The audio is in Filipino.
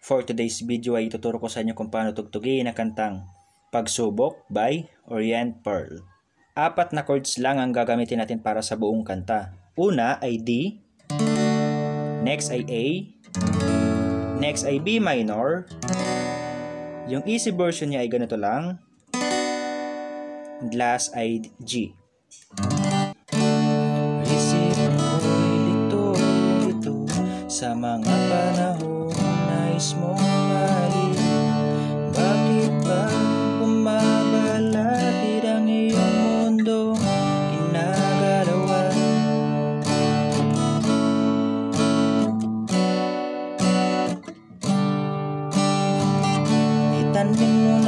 For today's video ay ituturo ko sa inyo kung paano tugtugin ang kantang Pagsubok by Orient Pearl. 4 na chords lang ang gagamitin natin para sa buong kanta. Una ay D, next ay A, next ay B minor, yung easy version niya ay ganito lang, and last ay G. Isip mo'y lito sa mga panahon nais mong mahalin. Bakit ba bumabalakid ang iyong mundo ginagalawan? Itanim mo